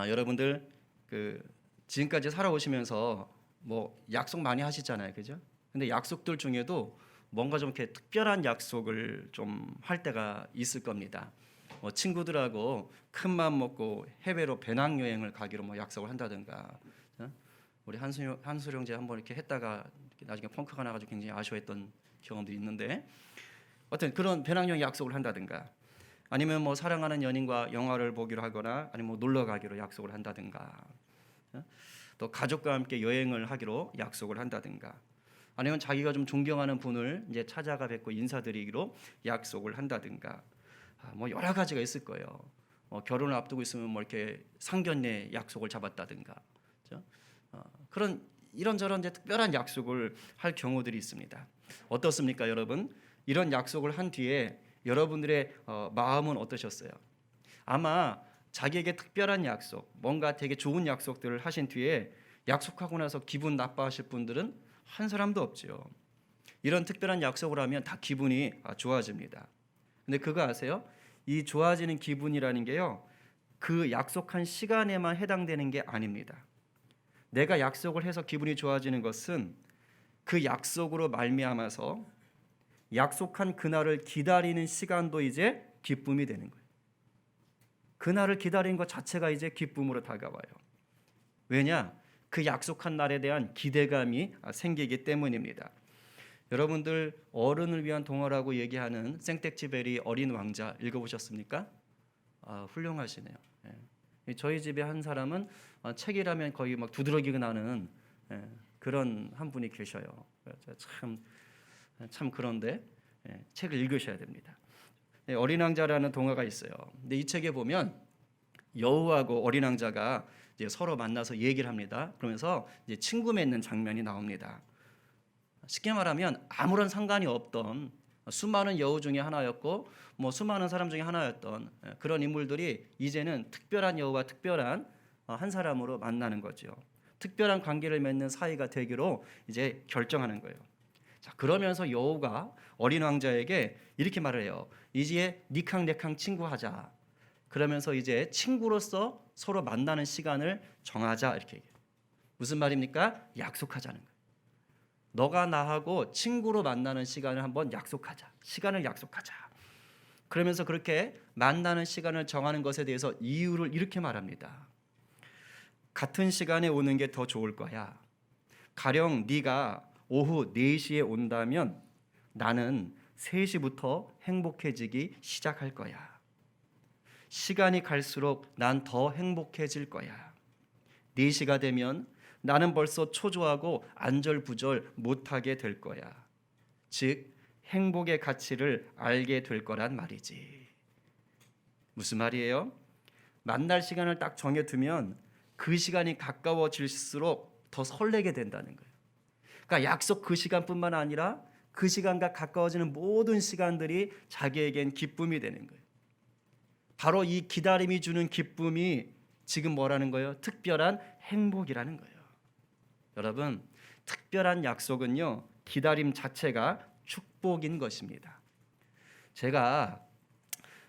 여러분들 지금까지 살아오시면서 뭐 약속 많이 하시잖아요, 그죠? 근데 약속들 중에도 뭔가 좀 이렇게 특별한 약속을 좀 할 때가 있을 겁니다. 뭐 친구들하고 큰 마음 먹고 해외로 배낭여행을 가기로 뭐 약속을 한다든가, 우리 한수령 형제 한번 이렇게 했다가 이렇게 나중에 펑크가 나가지고 굉장히 아쉬워했던 경험들이 있는데, 어떤 그런 배낭여행 약속을 한다든가, 아니면 뭐 사랑하는 연인과 영화를 보기로 하거나, 아니면 뭐 놀러 가기로 약속을 한다든가, 또 가족과 함께 여행을 하기로 약속을 한다든가, 아니면 자기가 좀 존경하는 분을 이제 찾아가 뵙고 인사드리기로 약속을 한다든가, 뭐 여러 가지가 있을 거예요. 결혼을 앞두고 있으면 뭐 이렇게 상견례 약속을 잡았다든가, 그렇죠? 그런 이런저런 이제 특별한 약속을 할 경우들이 있습니다. 어떻습니까, 여러분? 이런 약속을 한 뒤에 여러분들의 마음은 어떠셨어요? 아마 자기에게 특별한 약속, 뭔가 되게 좋은 약속들을 하신 뒤에 약속하고 나서 기분 나빠하실 분들은 한 사람도 없지요. 이런 특별한 약속을 하면 다 기분이 좋아집니다. 근데 그거 아세요? 이 좋아지는 기분이라는 게요, 그 약속한 시간에만 해당되는 게 아닙니다. 내가 약속을 해서 기분이 좋아지는 것은 그 약속으로 말미암아서 약속한 그날을 기다리는 시간도 이제 기쁨이 되는 거예요. 그날을 기다리는 것 자체가 이제 기쁨으로 다가와요. 왜냐? 그 약속한 날에 대한 기대감이 생기기 때문입니다. 여러분들 어른을 위한 동화라고 얘기하는 생텍쥐베리 어린 왕자 읽어보셨습니까? 훌륭하시네요. 예. 저희 집에 한 사람은 책이라면 거의 막 두드러기가 나는 그런 한 분이 계셔요. 참 그런데 책을 읽으셔야 됩니다. 어린 왕자라는 동화가 있어요. 근데 이 책에 보면 여우하고 어린 왕자가 이제 서로 만나서 얘기를 합니다. 그러면서 이제 친구 맺는 장면이 나옵니다. 쉽게 말하면 아무런 상관이 없던 수많은 여우 중에 하나였고 뭐 수많은 사람 중에 하나였던 그런 인물들이 이제는 특별한 여우와 특별한 한 사람으로 만나는 거죠. 특별한 관계를 맺는 사이가 되기로 이제 결정하는 거예요. 자, 그러면서 여우가 어린 왕자에게 이렇게 말을 해요. 이제 니캉네캉 친구하자. 그러면서 이제 친구로서 서로 만나는 시간을 정하자 이렇게 얘기해요. 무슨 말입니까? 약속하자는 거예요. 너가 나하고 친구로 만나는 시간을 한번 약속하자. 시간을 약속하자. 그러면서 그렇게 만나는 시간을 정하는 것에 대해서 이유를 이렇게 말합니다. 같은 시간에 오는 게 더 좋을 거야. 가령 네가 오후 4시에 온다면 나는 3시부터 행복해지기 시작할 거야. 시간이 갈수록 난 더 행복해질 거야. 4시가 되면 나는 벌써 초조하고 안절부절 못하게 될 거야. 즉 행복의 가치를 알게 될 거란 말이지. 무슨 말이에요? 만날 시간을 딱 정해두면 그 시간이 가까워질수록 더 설레게 된다는 거예요. 그러니까 약속 그 시간뿐만 아니라 그 시간과 가까워지는 모든 시간들이 자기에겐 기쁨이 되는 거예요. 바로 이 기다림이 주는 기쁨이 지금 뭐라는 거예요? 특별한 행복이라는 거예요. 여러분, 특별한 약속은요, 기다림 자체가 축복인 것입니다. 제가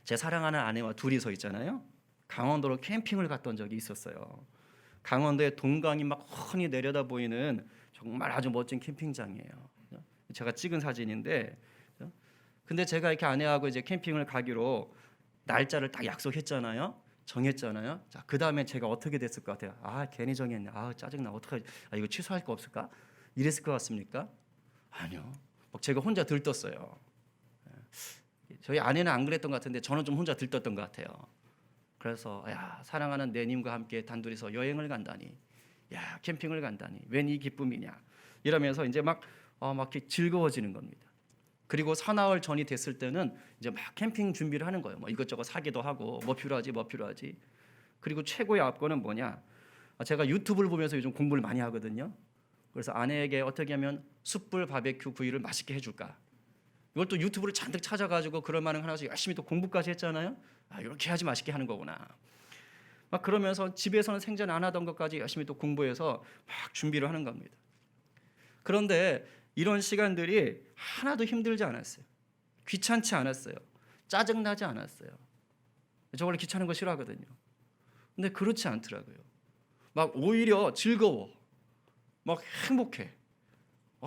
제 사랑하는 아내와 둘이서 있잖아요. 강원도로 캠핑을 갔던 적이 있었어요. 강원도의 동강이 막 훤히 내려다 보이는 정말 아주 멋진 캠핑장이에요. 제가 찍은 사진인데, 근데 제가 이렇게 아내하고 이제 캠핑을 가기로 날짜를 딱 약속했잖아요. 정했잖아요. 자, 그 다음에 제가 어떻게 됐을 것 같아요? 괜히 정했네. 짜증나. 어떡하지? 이거 취소할 거 없을까? 이랬을 것 같습니까? 아니요. 막 제가 혼자 들떴어요. 저희 아내는 안 그랬던 것 같은데 저는 좀 혼자 들떴던 것 같아요. 그래서 사랑하는 내님과 함께 단둘이서 여행을 간다니, 캠핑을 간다니, 웬 이 기쁨이냐 이러면서 이제 막 이렇게 즐거워지는 겁니다. 그리고 사나흘 전이 됐을 때는 이제 막 캠핑 준비를 하는 거예요. 뭐 이것저것 사기도 하고 뭐 필요하지. 그리고 최고의 압권은 뭐냐? 제가 유튜브를 보면서 요즘 공부를 많이 하거든요. 그래서 아내에게 어떻게 하면 숯불 바베큐 구이를 맛있게 해줄까? 이걸 또 유튜브를 잔뜩 찾아가지고 그럴 만한 하나씩 열심히 또 공부까지 했잖아요. 이렇게 해야지 맛있게 하는 거구나. 막 그러면서 집에서는 생전 안 하던 것까지 열심히 또 공부해서 막 준비를 하는 겁니다. 그런데 이런 시간들이 하나도 힘들지 않았어요. 귀찮지 않았어요. 짜증나지 않았어요. 저 원래 귀찮은 거 싫어하거든요. 근데 그렇지 않더라고요. 막 오히려 즐거워, 막 행복해.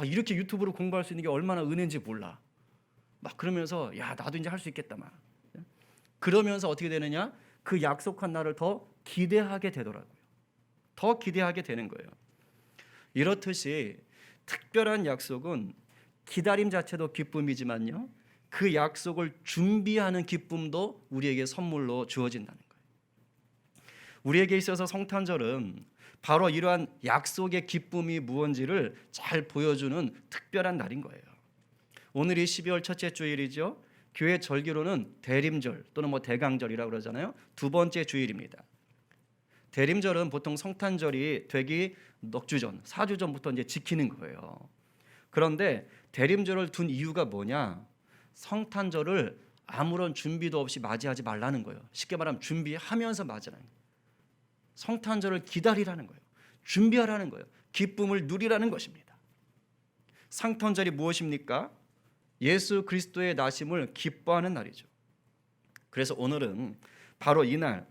이렇게 유튜브로 공부할 수 있는 게 얼마나 은혜인지 몰라. 막 그러면서 야 나도 이제 할 수 있겠다 막. 그러면서 어떻게 되느냐? 그 약속한 날을 더 기대하게 되더라고요. 더 기대하게 되는 거예요. 이렇듯이 특별한 약속은 기다림 자체도 기쁨이지만요, 그 약속을 준비하는 기쁨도 우리에게 선물로 주어진다는 거예요. 우리에게 있어서 성탄절은 바로 이러한 약속의 기쁨이 무언지를 잘 보여주는 특별한 날인 거예요. 오늘이 12월 첫째 주일이죠. 교회 절기로는 대림절 또는 대강절이라고 그러잖아요. 두 번째 주일입니다. 대림절은 보통 성탄절이 되기 넉 주 전, 4주 전부터 이제 지키는 거예요. 그런데 대림절을 둔 이유가 뭐냐? 성탄절을 아무런 준비도 없이 맞이하지 말라는 거예요. 쉽게 말하면 준비하면서 맞이하는 거예요. 성탄절을 기다리라는 거예요. 준비하라는 거예요. 기쁨을 누리라는 것입니다. 성탄절이 무엇입니까? 예수 그리스도의 나심을 기뻐하는 날이죠. 그래서 오늘은 바로 이날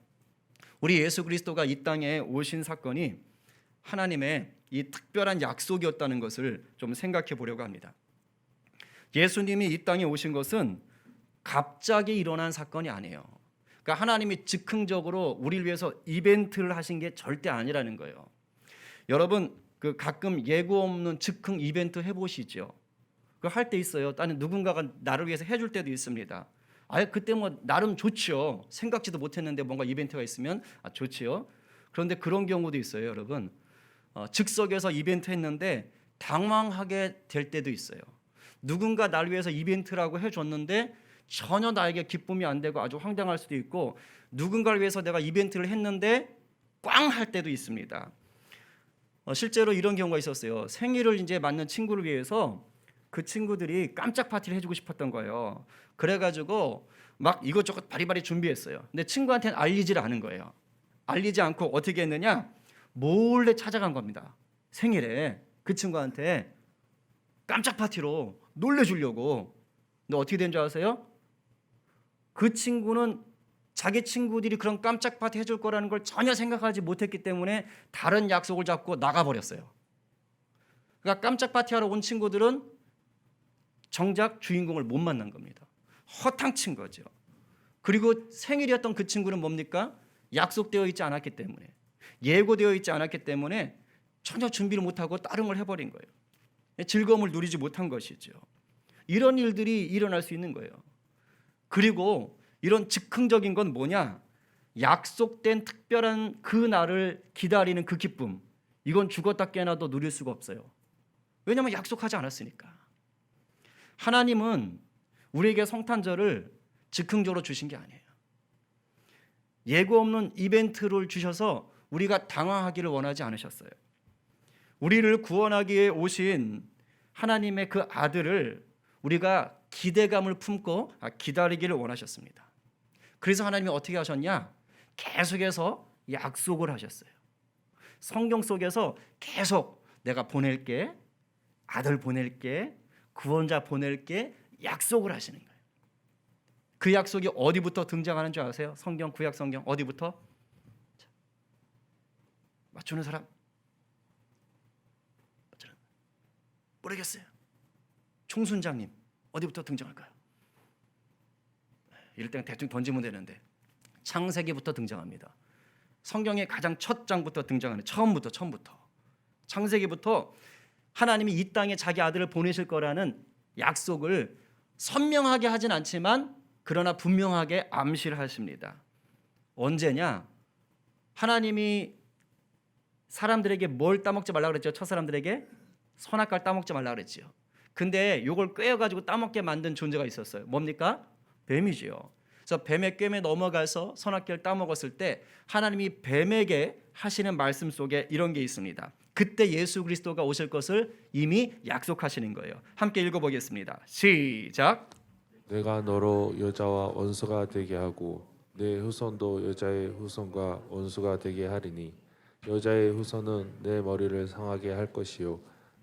우리 예수 그리스도가 이 땅에 오신 사건이 하나님의 이 특별한 약속이었다는 것을 좀 생각해 보려고 합니다. 예수님이 이 땅에 오신 것은 갑자기 일어난 사건이 아니에요. 그러니까 하나님이 즉흥적으로 우리를 위해서 이벤트를 하신 게 절대 아니라는 거예요. 여러분 가끔 예고 없는 즉흥 이벤트 해보시죠. 그거 할 때 있어요. 나는 누군가가 나를 위해서 해줄 때도 있습니다. 그때 나름 좋지요. 생각지도 못했는데 뭔가 이벤트가 있으면 좋지요. 그런데 그런 경우도 있어요, 여러분. 즉석에서 이벤트 했는데 당황하게 될 때도 있어요. 누군가 나를 위해서 이벤트라고 해줬는데 전혀 나에게 기쁨이 안 되고 아주 황당할 수도 있고, 누군가를 위해서 내가 이벤트를 했는데 꽝 할 때도 있습니다. 실제로 이런 경우가 있었어요. 생일을 이제 맞는 친구를 위해서 그 친구들이 깜짝 파티를 해주고 싶었던 거예요. 그래가지고 막 이것저것 바리바리 준비했어요. 근데 친구한테는 알리질 않은 거예요. 알리지 않고 어떻게 했느냐? 몰래 찾아간 겁니다. 생일에 그 친구한테 깜짝 파티로 놀래주려고. 근데 어떻게 된 줄 아세요? 그 친구는 자기 친구들이 그런 깜짝 파티 해줄 거라는 걸 전혀 생각하지 못했기 때문에 다른 약속을 잡고 나가버렸어요. 그러니까 깜짝 파티하러 온 친구들은 정작 주인공을 못 만난 겁니다. 허탕친 거죠. 그리고 생일이었던 그 친구는 뭡니까? 약속되어 있지 않았기 때문에, 예고되어 있지 않았기 때문에 전혀 준비를 못하고 다른 걸 해버린 거예요. 즐거움을 누리지 못한 것이죠. 이런 일들이 일어날 수 있는 거예요. 그리고 이런 즉흥적인 건 뭐냐? 약속된 특별한 그 날을 기다리는 그 기쁨, 이건 죽었다 깨어나도 누릴 수가 없어요. 왜냐하면 약속하지 않았으니까. 하나님은 우리에게 성탄절을 즉흥적으로 주신 게 아니에요. 예고 없는 이벤트를 주셔서 우리가 당황하기를 원하지 않으셨어요. 우리를 구원하기 위해 오신 하나님의 그 아들을 우리가 기대감을 품고 기다리기를 원하셨습니다. 그래서 하나님이 어떻게 하셨냐? 계속해서 약속을 하셨어요. 성경 속에서 계속 내가 보낼게, 아들 보낼게, 구원자 보낼게, 약속을 하시는 거예요. 그 약속이 어디부터 등장하는 줄 아세요? 성경, 구약 성경 어디부터? 맞추는 사람? 모르겠어요. 총순장님 어디부터 등장할까요? 이럴 때는 대충 던지면 되는데 창세기부터 등장합니다. 성경의 가장 첫 장부터 등장하는, 처음부터 창세기부터 하나님이 이 땅에 자기 아들을 보내실 거라는 약속을 선명하게 하진 않지만 그러나 분명하게 암시를 하십니다. 언제냐? 하나님이 사람들에게 뭘 따먹지 말라 그랬죠? 첫사람들에게 선악과를 따먹지 말라 그랬지요. 근데 이걸 꿰어가지고 따먹게 만든 존재가 있었어요. 뭡니까? 뱀이지요. 그래서 뱀의 꿰매 넘어가서 선악과를 따먹었을 때 하나님이 뱀에게 하시는 말씀 속에 이런 게 있습니다. 그때 예수 그리스도가 오실 것을 이미 약속하시는 거예요. 함께 읽어보겠습니다. 시작. 내가 너로 여자와 원수가 되게 하고 내 후손도 여자의 후손과 원수가 되게 하리니 여자의 후손은 내 머리를 상하게 할 것이요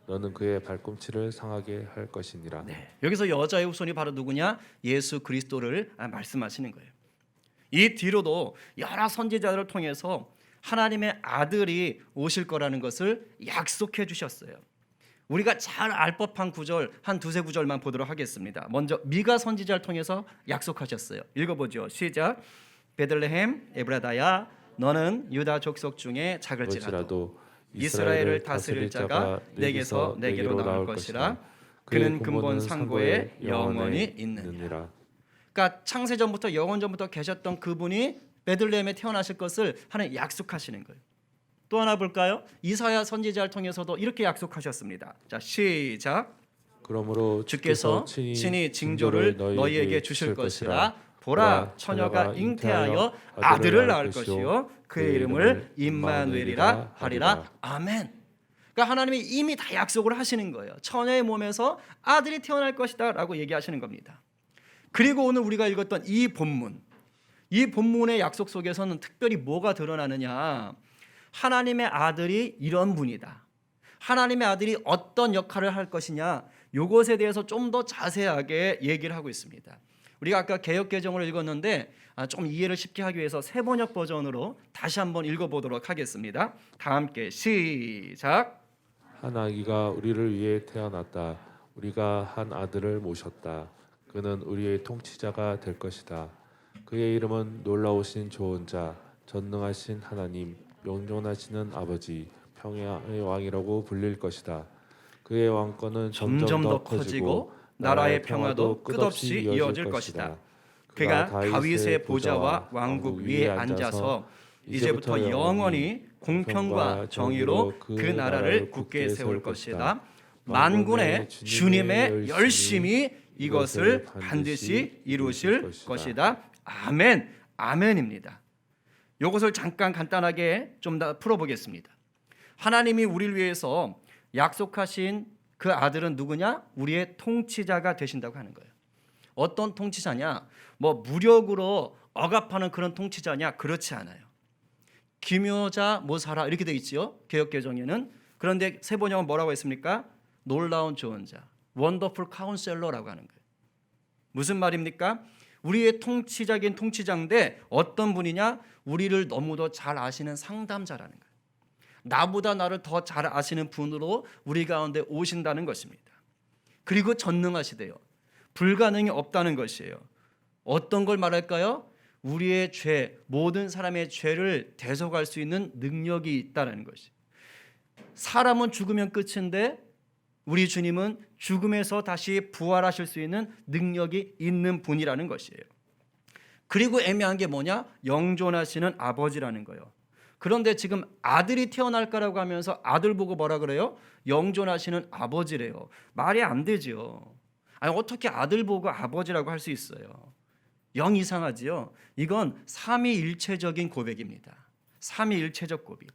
너는 그의 발꿈치를 상하게 할 것이니라. 여기서 여자의 후손이 바로 누구냐? 예수 그리스도를 말씀하시는 거예요. 이 뒤로도 여러 선지자들을 통해서 하나님의 아들이 오실 거라는 것을 약속해 주셨어요. 우리가 잘 알 법한 구절 한 두세 구절만 보도록 하겠습니다. 먼저 미가 선지자를 통해서 약속하셨어요. 읽어보죠. 시작. 베들레헴 에브라다야 너는 유다 족속 중에 작을지라도 이스라엘을 다스릴 자가 내게서 내게로 나올 것이라. 그는 근본 상고에 영원히 있느니라. 그러니까 창세전부터 영원전부터 계셨던 그분이 베들레헴에 태어나실 것을 하나님 약속하시는 거예요. 또 하나 볼까요? 이사야 선지자를 통해서도 이렇게 약속하셨습니다. 자, 시작. 그러므로 주께서 친히 징조를 너희에게 주실 것이라. 보라, 처녀가 잉태하여 아들을 낳을 것이요 그의 이름을 임마누엘이라 하리라. 아멘. 그러니까 하나님이 이미 다 약속을 하시는 거예요. 처녀의 몸에서 아들이 태어날 것이다라고 얘기하시는 겁니다. 그리고 오늘 우리가 읽었던 이 본문의 약속 속에서는 특별히 뭐가 드러나느냐? 하나님의 아들이 이런 분이다. 하나님의 아들이 어떤 역할을 할 것이냐? 이것에 대해서 좀 더 자세하게 얘기를 하고 있습니다. 우리가 아까 개역개정을 읽었는데 좀 이해를 쉽게 하기 위해서 새번역 버전으로 다시 한번 읽어보도록 하겠습니다. 다 함께 시작. 한 아기가 우리를 위해 태어났다. 우리가 한 아들을 모셨다. 그는 우리의 통치자가 될 것이다. 그의 이름은 놀라우신 조언자, 전능하신 하나님, 영존하시는 아버지, 평화의 왕이라고 불릴 것이다. 그의 왕권은 점점 더 커지고 나라의 평화도 끝없이 이어질 것이다. 그가 다윗의 보좌와 왕국 위에 앉아서 이제부터 영원히 공평과 정의로 그 나라를 굳게 세울 것이다. 만군의 주님의 열심히 이것을 반드시 이루실 것이다. 아멘. 아멘입니다. 이것을 잠깐 간단하게 좀 더 풀어보겠습니다. 하나님이 우리를 위해서 약속하신 그 아들은 누구냐? 우리의 통치자가 되신다고 하는 거예요. 어떤 통치자냐? 뭐 무력으로 억압하는 그런 통치자냐? 그렇지 않아요. 기묘자 모사라 이렇게 돼 있지요. 개역개정에는. 그런데 세번역은 뭐라고 했습니까? 놀라운 조언자, 원더풀 카운셀러라고 하는 거예요. 무슨 말입니까? 우리의 통치자긴 통치자인데 어떤 분이냐? 우리를 너무도 잘 아시는 상담자라는 거예요. 나보다 나를 더 잘 아시는 분으로 우리 가운데 오신다는 것입니다. 그리고 전능하시대요. 불가능이 없다는 것이에요. 어떤 걸 말할까요? 우리의 죄, 모든 사람의 죄를 대속할 수 있는 능력이 있다는 것이. 사람은 죽으면 끝인데 우리 주님은 죽음에서 다시 부활하실 수 있는 능력이 있는 분이라는 것이에요. 그리고 애매한 게 뭐냐? 영존하시는 아버지라는 거예요. 그런데 지금 아들이 태어날 거라고 하면서 아들 보고 뭐라 그래요? 영존하시는 아버지래요. 말이 안 되죠. 아니 어떻게 아들 보고 아버지라고 할 수 있어요? 영 이상하지요. 이건 삼위일체적인 고백입니다. 삼위일체적 고백.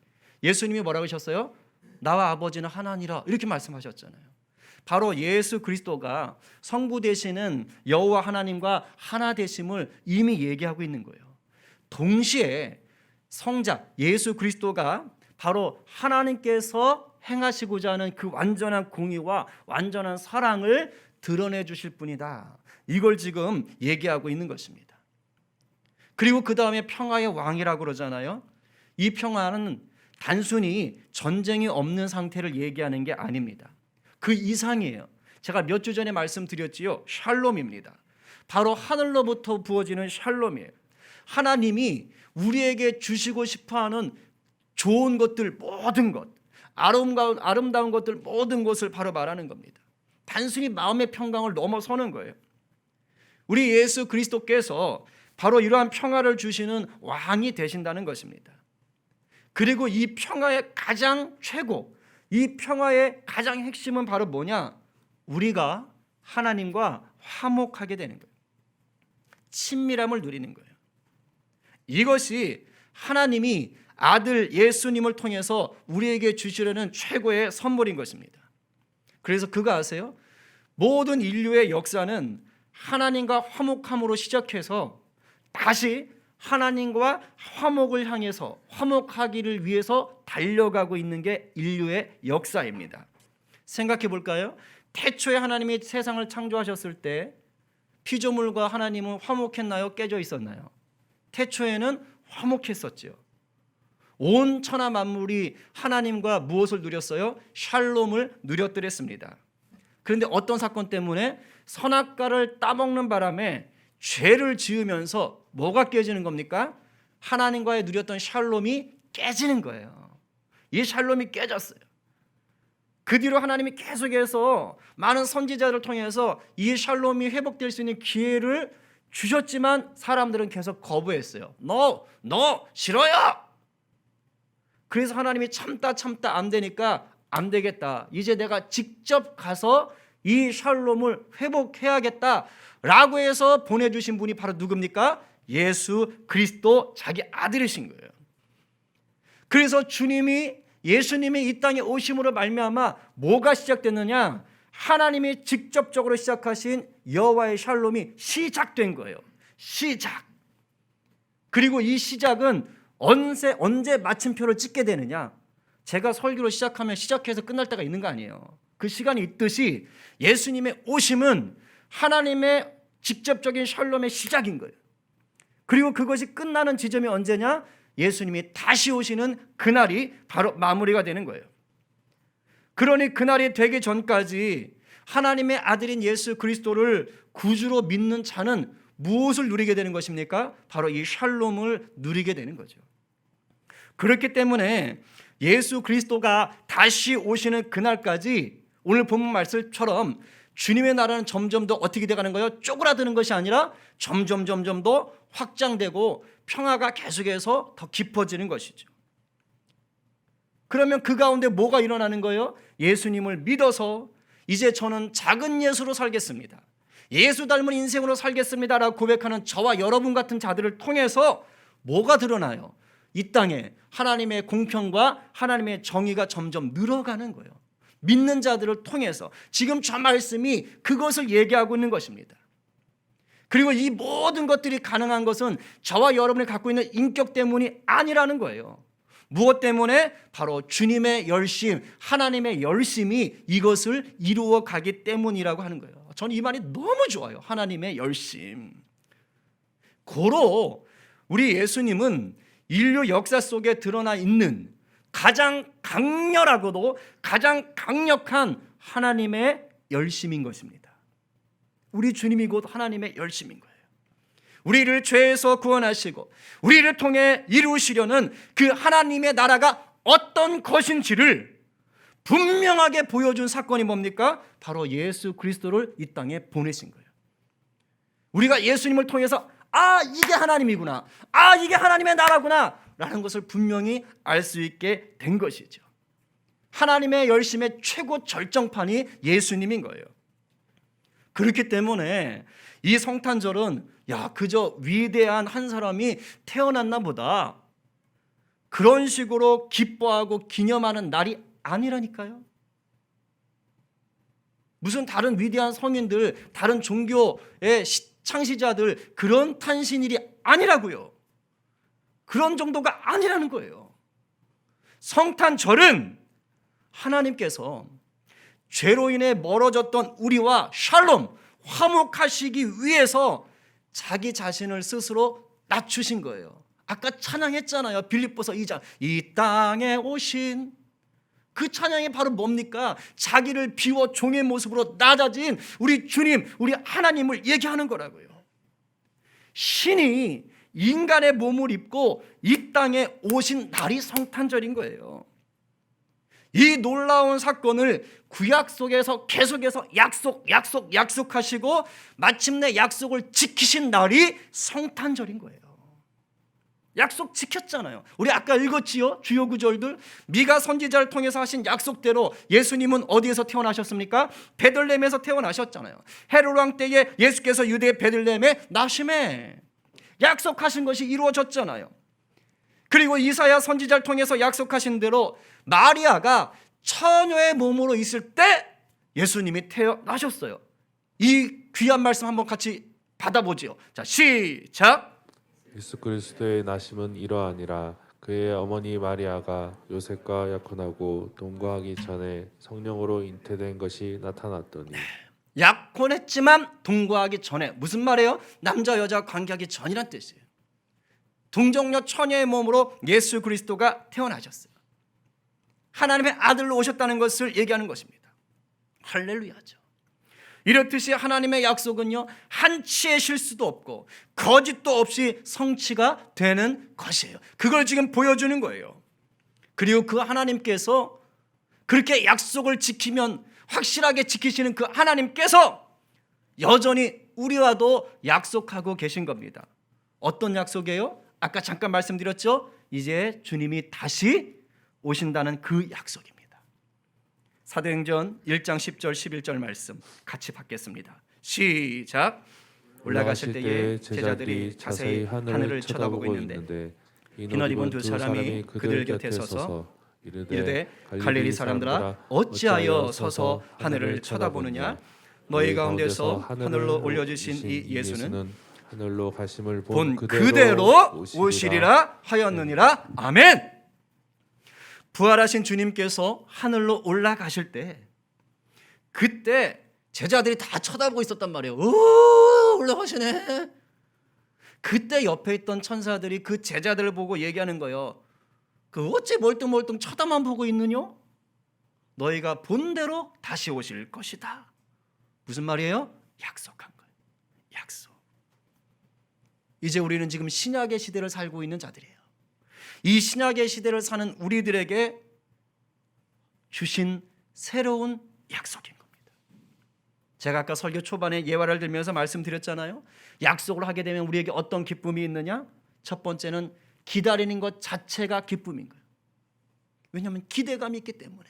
예수님이 뭐라고 하셨어요? 나와 아버지는 하나니라 이렇게 말씀하셨잖아요. 바로 예수 그리스도가 성부 되시는 여호와 하나님과 하나 되심을 이미 얘기하고 있는 거예요. 동시에 성자 예수 그리스도가 바로 하나님께서 행하시고자 하는 그 완전한 공의와 완전한 사랑을 드러내 주실 분이다. 이걸 지금 얘기하고 있는 것입니다. 그리고 그 다음에 평화의 왕이라고 그러잖아요. 이 평화는 단순히 전쟁이 없는 상태를 얘기하는 게 아닙니다. 그 이상이에요. 제가 몇 주 전에 말씀드렸지요. 샬롬입니다. 바로 하늘로부터 부어지는 샬롬이에요. 하나님이 우리에게 주시고 싶어하는 좋은 것들 모든 것, 아름다운 것들 모든 것을 바로 말하는 겁니다. 단순히 마음의 평강을 넘어서는 거예요. 우리 예수 그리스도께서 바로 이러한 평화를 주시는 왕이 되신다는 것입니다. 그리고 이 평화의 가장 최고, 이 평화의 가장 핵심은 바로 뭐냐? 우리가 하나님과 화목하게 되는 거예요. 친밀함을 누리는 거예요. 이것이 하나님이 아들 예수님을 통해서 우리에게 주시려는 최고의 선물인 것입니다. 그래서 그거 아세요? 모든 인류의 역사는 하나님과 화목함으로 시작해서 다시 하나님과 화목을 향해서 화목하기를 위해서 달려가고 있는 게 인류의 역사입니다. 생각해 볼까요? 태초에 하나님이 세상을 창조하셨을 때 피조물과 하나님은 화목했나요? 깨져 있었나요? 태초에는 화목했었죠. 온 천하 만물이 하나님과 무엇을 누렸어요? 샬롬을 누렸더랬습니다. 그런데 어떤 사건 때문에 선악과를 따먹는 바람에 죄를 지으면서 뭐가 깨지는 겁니까? 하나님과의 누렸던 샬롬이 깨지는 거예요. 이 샬롬이 깨졌어요. 그 뒤로 하나님이 계속해서 많은 선지자를 통해서 이 샬롬이 회복될 수 있는 기회를 주셨지만 사람들은 계속 거부했어요. 너 싫어요. 그래서 하나님이 참다 안 되니까 안 되겠다. 이제 내가 직접 가서 이 샬롬을 회복해야겠다라고 해서 보내주신 분이 바로 누굽니까? 예수 그리스도 자기 아들이신 거예요. 그래서 예수님이 이 땅에 오심으로 말미암아 뭐가 시작됐느냐? 하나님이 직접적으로 시작하신 여호와의 샬롬이 시작된 거예요. 시작. 그리고 이 시작은 언제 마침표를 찍게 되느냐? 제가 설교를 시작하면 시작해서 끝날 때가 있는 거 아니에요. 그 시간이 있듯이 예수님의 오심은 하나님의 직접적인 샬롬의 시작인 거예요. 그리고 그것이 끝나는 지점이 언제냐? 예수님이 다시 오시는 그날이 바로 마무리가 되는 거예요. 그러니 그날이 되기 전까지 하나님의 아들인 예수 그리스도를 구주로 믿는 자는 무엇을 누리게 되는 것입니까? 바로 이 샬롬을 누리게 되는 거죠. 그렇기 때문에 예수 그리스도가 다시 오시는 그날까지 오늘 본문 말씀처럼 주님의 나라는 점점 더 어떻게 돼가는 거예요? 쪼그라드는 것이 아니라 점점 더 확장되고 평화가 계속해서 더 깊어지는 것이죠. 그러면 그 가운데 뭐가 일어나는 거예요? 예수님을 믿어서 이제 저는 작은 예수로 살겠습니다. 예수 닮은 인생으로 살겠습니다라고 고백하는 저와 여러분 같은 자들을 통해서 뭐가 드러나요? 이 땅에 하나님의 공평과 하나님의 정의가 점점 늘어가는 거예요. 믿는 자들을 통해서 지금 저 말씀이 그것을 얘기하고 있는 것입니다. 그리고 이 모든 것들이 가능한 것은 저와 여러분이 갖고 있는 인격 때문이 아니라는 거예요. 무엇 때문에? 바로 주님의 열심, 하나님의 열심이 이것을 이루어 가기 때문이라고 하는 거예요. 저는 이 말이 너무 좋아요. 하나님의 열심. 고로 우리 예수님은 인류 역사 속에 드러나 있는 가장 강렬하고도 가장 강력한 하나님의 열심인 것입니다. 우리 주님이 곧 하나님의 열심인 거예요. 우리를 죄에서 구원하시고 우리를 통해 이루시려는 그 하나님의 나라가 어떤 것인지를 분명하게 보여준 사건이 뭡니까? 바로 예수 그리스도를 이 땅에 보내신 거예요. 우리가 예수님을 통해서 이게 하나님이구나, 이게 하나님의 나라구나 라는 것을 분명히 알 수 있게 된 것이죠. 하나님의 열심의 최고 절정판이 예수님인 거예요. 그렇기 때문에 이 성탄절은 그저 위대한 한 사람이 태어났나 보다 그런 식으로 기뻐하고 기념하는 날이 아니라니까요. 무슨 다른 위대한 성인들, 다른 종교의 창시자들 그런 탄신일이 아니라고요. 그런 정도가 아니라는 거예요. 성탄절은 하나님께서 죄로 인해 멀어졌던 우리와 샬롬, 화목하시기 위해서 자기 자신을 스스로 낮추신 거예요. 아까 찬양했잖아요. 빌립보서 2장 이 땅에 오신 그 찬양이 바로 뭡니까? 자기를 비워 종의 모습으로 낮아진 우리 주님, 우리 하나님을 얘기하는 거라고요. 신이 인간의 몸을 입고 이 땅에 오신 날이 성탄절인 거예요. 이 놀라운 사건을 구약 속에서 계속해서 약속하시고 마침내 약속을 지키신 날이 성탄절인 거예요. 약속 지켰잖아요. 우리 아까 읽었지요? 주요 구절들. 미가 선지자를 통해서 하신 약속대로 예수님은 어디에서 태어나셨습니까? 베들레헴에서 태어나셨잖아요. 헤롯 왕 때에 예수께서 유대 베들레헴에 나심에 약속하신 것이 이루어졌잖아요. 그리고 이사야 선지자를 통해서 약속하신 대로 마리아가 처녀의 몸으로 있을 때 예수님이 태어나셨어요. 이 귀한 말씀 한번 같이 받아보지요. 자, 시작. 예수 그리스도의 나심은 이러하니라. 그의 어머니 마리아가 요셉과 약혼하고 동거하기 전에 성령으로 잉태된 것이 나타났더니. 약혼했지만 동거하기 전에 무슨 말이에요? 남자 여자 관계하기 전이란 뜻이에요. 동정녀 처녀의 몸으로 예수 그리스도가 태어나셨어요. 하나님의 아들로 오셨다는 것을 얘기하는 것입니다. 할렐루야죠. 이렇듯이 하나님의 약속은요, 한치의 실수도 없고 거짓도 없이 성취가 되는 것이에요. 그걸 지금 보여주는 거예요. 그리고 그 하나님께서 그렇게 약속을 지키면 확실하게 지키시는 그 하나님께서 여전히 우리와도 약속하고 계신 겁니다. 어떤 약속이에요? 아까 잠깐 말씀드렸죠? 이제 주님이 다시 오신다는 그 약속입니다. 사도행전 1장 10절 11절 말씀 같이 받겠습니다. 시작. 올라가실 때에 제자들이 자세히 하늘을 쳐다보고 있는데 흰옷 입은 두 사람이 그들 곁에 서서 이르되 갈릴리 사람들아 어찌하여 서서 하늘을 쳐다보느냐? 너희 가운데서 하늘로 올려주신 이 예수는 하늘로 가심을 본 그대로 오시리라 하였느니라. 아멘. 부활하신 주님께서 하늘로 올라가실 때 그때 제자들이 다 쳐다보고 있었단 말이에요. 오, 올라가시네. 그때 옆에 있던 천사들이 그 제자들을 보고 얘기하는 거예요. 그 어찌 멀뚱멀뚱 쳐다만 보고 있느냐? 너희가 본 대로 다시 오실 것이다. 무슨 말이에요? 약속한 거예요. 약속. 이제 우리는 지금 신약의 시대를 살고 있는 자들이에요. 이 신약의 시대를 사는 우리들에게 주신 새로운 약속인 겁니다. 제가 아까 설교 초반에 예화를 들면서 말씀드렸잖아요. 약속을 하게 되면 우리에게 어떤 기쁨이 있느냐? 첫 번째는 기다리는 것 자체가 기쁨인 거예요. 왜냐하면 기대감이 있기 때문에.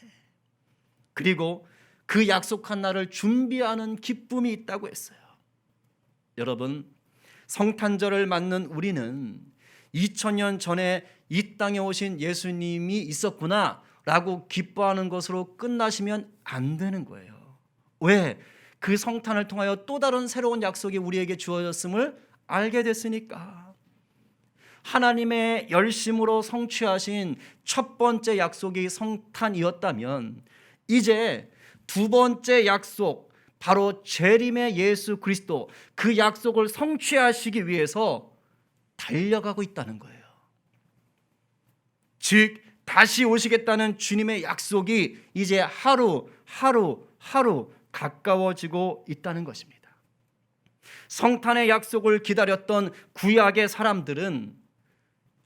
그리고 그 약속한 날을 준비하는 기쁨이 있다고 했어요. 여러분, 성탄절을 맞는 우리는 2000년 전에 이 땅에 오신 예수님이 있었구나 라고 기뻐하는 것으로 끝나시면 안 되는 거예요. 왜? 그 성탄을 통하여 또 다른 새로운 약속이 우리에게 주어졌음을 알게 됐으니까. 하나님의 열심으로 성취하신 첫 번째 약속이 성탄이었다면 이제 두 번째 약속, 바로 재림의 예수 그리스도, 그 약속을 성취하시기 위해서 달려가고 있다는 거예요. 즉 다시 오시겠다는 주님의 약속이 이제 하루 가까워지고 있다는 것입니다. 성탄의 약속을 기다렸던 구약의 사람들은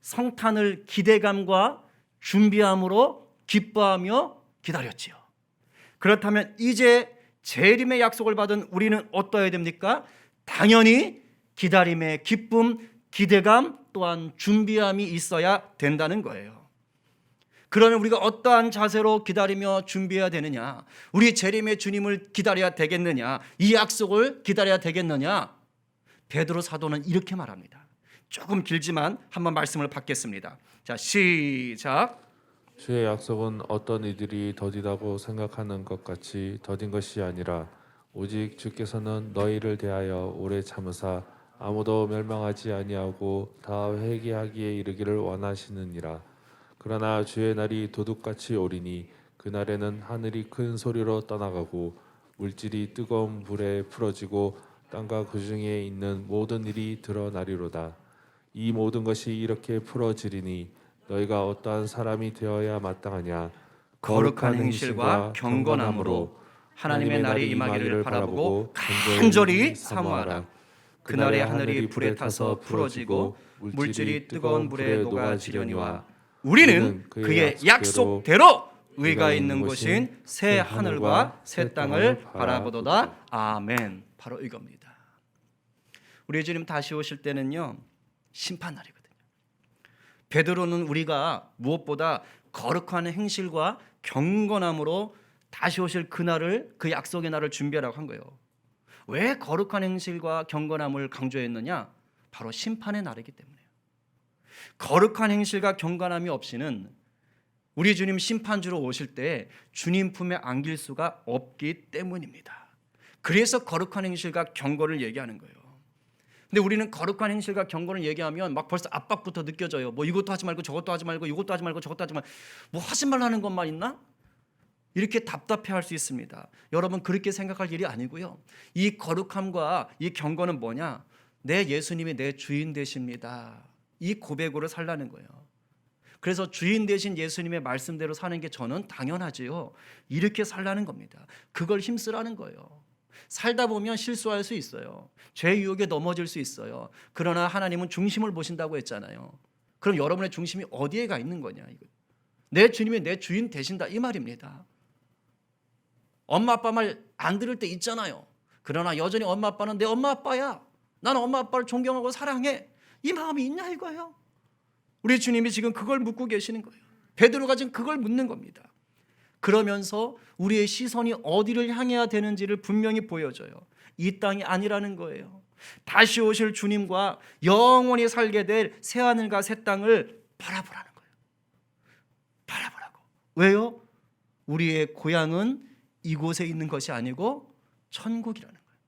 성탄을 기대감과 준비함으로 기뻐하며 기다렸지요. 그렇다면 이제 재림의 약속을 받은 우리는 어떠해야 됩니까? 당연히 기다림의 기쁨, 기대감 또한 준비함이 있어야 된다는 거예요. 그러면 우리가 어떠한 자세로 기다리며 준비해야 되느냐? 우리 재림의 주님을 기다려야 되겠느냐? 이 약속을 기다려야 되겠느냐? 베드로 사도는 이렇게 말합니다. 조금 길지만 한번 말씀을 받겠습니다. 자, 시작. 주의 약속은 어떤 이들이 더디다고 생각하는 것 같이 더딘 것이 아니라 오직 주께서는 너희를 대하여 오래 참으사 아무도 멸망하지 아니하고 다 회개하기에 이르기를 원하시느니라. 그러나 주의 날이 도둑같이 오리니 그날에는 하늘이 큰 소리로 떠나가고 물질이 뜨거운 불에 풀어지고 땅과 그 중에 있는 모든 일이 드러나리로다. 이 모든 것이 이렇게 풀어지리니 너희가 어떠한 사람이 되어야 마땅하냐? 거룩한 행실과 경건함으로 하나님의 날이 임하기를 바라보고 간절히 사모하라. 그날에 하늘이 불에 타서 풀어지고 물질이 뜨거운 불에 녹아지려니와 우리는 그의 약속대로 의가 있는 곳인 새 하늘과 새 땅을 바라보도다. 아멘. 바로 이겁니다. 우리 주님 다시 오실 때는요, 심판 날이거든요. 베드로는 우리가 무엇보다 거룩한 행실과 경건함으로 다시 오실 그날을, 그 약속의 날을 준비하라고 한 거예요. 왜 거룩한 행실과 경건함을 강조했느냐? 바로 심판의 날이기 때문에요. 거룩한 행실과 경건함이 없이는 우리 주님 심판주로 오실 때 주님 품에 안길 수가 없기 때문입니다. 그래서 거룩한 행실과 경건을 얘기하는 거예요. 근데 우리는 거룩한 행실과 경건을 얘기하면 막 벌써 압박부터 느껴져요. 뭐 이것도 하지 말고 저것도 하지 말고 이것도 하지 말고 저것도 하지 말고 뭐 하지 말라는 것만 있나? 이렇게 답답해할 수 있습니다. 여러분, 그렇게 생각할 일이 아니고요. 이 거룩함과 이 경건은 뭐냐? 내 예수님이 내 주인 되십니다. 이 고백으로 살라는 거예요. 그래서 주인 되신 예수님의 말씀대로 사는 게 저는 당연하지요. 이렇게 살라는 겁니다. 그걸 힘쓰라는 거예요. 살다 보면 실수할 수 있어요. 죄 유혹에 넘어질 수 있어요. 그러나 하나님은 중심을 보신다고 했잖아요. 그럼 여러분의 중심이 어디에 가 있는 거냐? 내 주님이 내 주인 되신다 이 말입니다. 엄마 아빠 말 안 들을 때 있잖아요. 그러나 여전히 엄마 아빠는 내 엄마 아빠야. 나는 엄마 아빠를 존경하고 사랑해. 이 마음이 있냐 이거예요. 우리 주님이 지금 그걸 묻고 계시는 거예요. 베드로가 지금 그걸 묻는 겁니다. 그러면서 우리의 시선이 어디를 향해야 되는지를 분명히 보여줘요. 이 땅이 아니라는 거예요. 다시 오실 주님과 영원히 살게 될 새하늘과 새 땅을 바라보라는 거예요. 바라보라고. 왜요? 우리의 고향은 이곳에 있는 것이 아니고 천국이라는 거예요.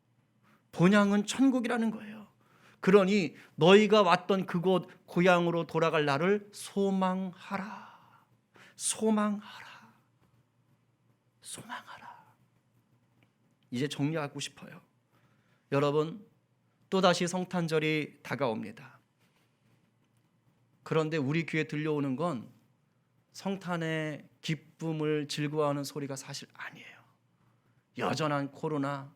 본향은 천국이라는 거예요. 그러니 너희가 왔던 그곳 고향으로 돌아갈 날을 소망하라. 소망하라. 소망하라. 이제 정리하고 싶어요. 여러분, 또다시 성탄절이 다가옵니다. 그런데 우리 귀에 들려오는 건 성탄의 기쁨을 즐거워하는 소리가 사실 아니에요. 여전한 코로나,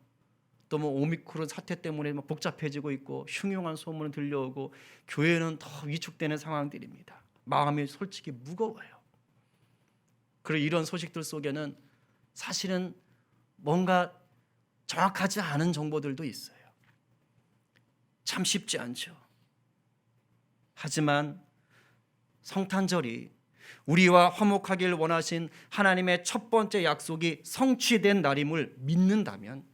또 뭐 오미크론 사태 때문에 막 복잡해지고 있고 흉흉한 소문이 들려오고 교회는 더 위축되는 상황들입니다. 마음이 솔직히 무거워요. 그리고 이런 소식들 속에는 사실은 뭔가 정확하지 않은 정보들도 있어요. 참 쉽지 않죠. 하지만 성탄절이 우리와 화목하길 원하신 하나님의 첫 번째 약속이 성취된 날임을 믿는다면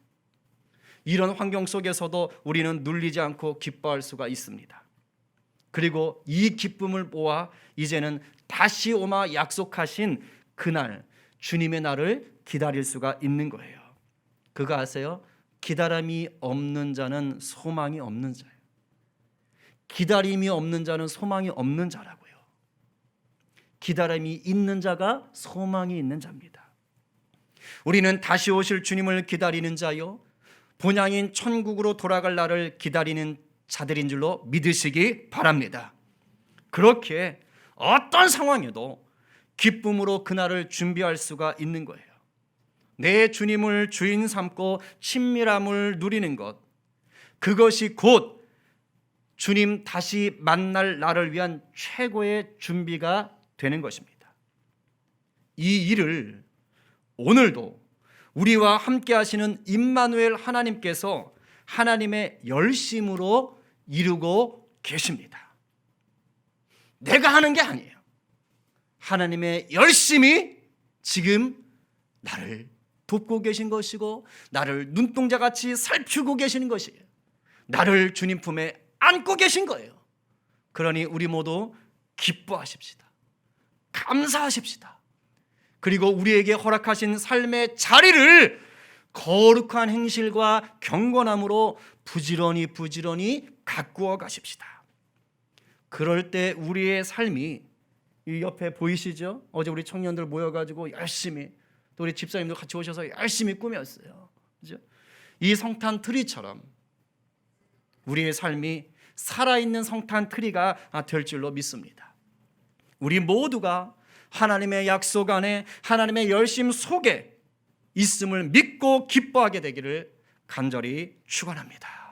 이런 환경 속에서도 우리는 눌리지 않고 기뻐할 수가 있습니다. 그리고 이 기쁨을 모아 이제는 다시 오마 약속하신 그날 주님의 날을 기다릴 수가 있는 거예요. 그거 아세요? 기다림이 없는 자는 소망이 없는 자예요. 기다림이 없는 자는 소망이 없는 자라고요. 기다림이 있는 자가 소망이 있는 자입니다. 우리는 다시 오실 주님을 기다리는 자요, 본향인 천국으로 돌아갈 날을 기다리는 자들인 줄로 믿으시기 바랍니다. 그렇게 어떤 상황에도 기쁨으로 그날을 준비할 수가 있는 거예요. 내 주님을 주인 삼고 친밀함을 누리는 것, 그것이 곧 주님 다시 만날 날을 위한 최고의 준비가 되는 것입니다. 이 일을 오늘도 우리와 함께 하시는 임마누엘 하나님께서 하나님의 열심으로 이루고 계십니다. 내가 하는 게 아니에요. 하나님의 열심이 지금 나를 돕고 계신 것이고 나를 눈동자같이 살피고 계시는 것이에요. 나를 주님 품에 안고 계신 거예요. 그러니 우리 모두 기뻐하십시다. 감사하십시다. 그리고 우리에게 허락하신 삶의 자리를 거룩한 행실과 경건함으로 부지런히 가꾸어 가십시다. 그럴 때 우리의 삶이 이 옆에 보이시죠? 어제 우리 청년들 모여가지고 열심히, 또 우리 집사님도 같이 오셔서 열심히 꾸몄어요. 그죠? 이 성탄 트리처럼 우리의 삶이 살아있는 성탄 트리가 될 줄로 믿습니다. 우리 모두가 하나님의 약속 안에 하나님의 열심 속에 있음을 믿고 기뻐하게 되기를 간절히 축원합니다.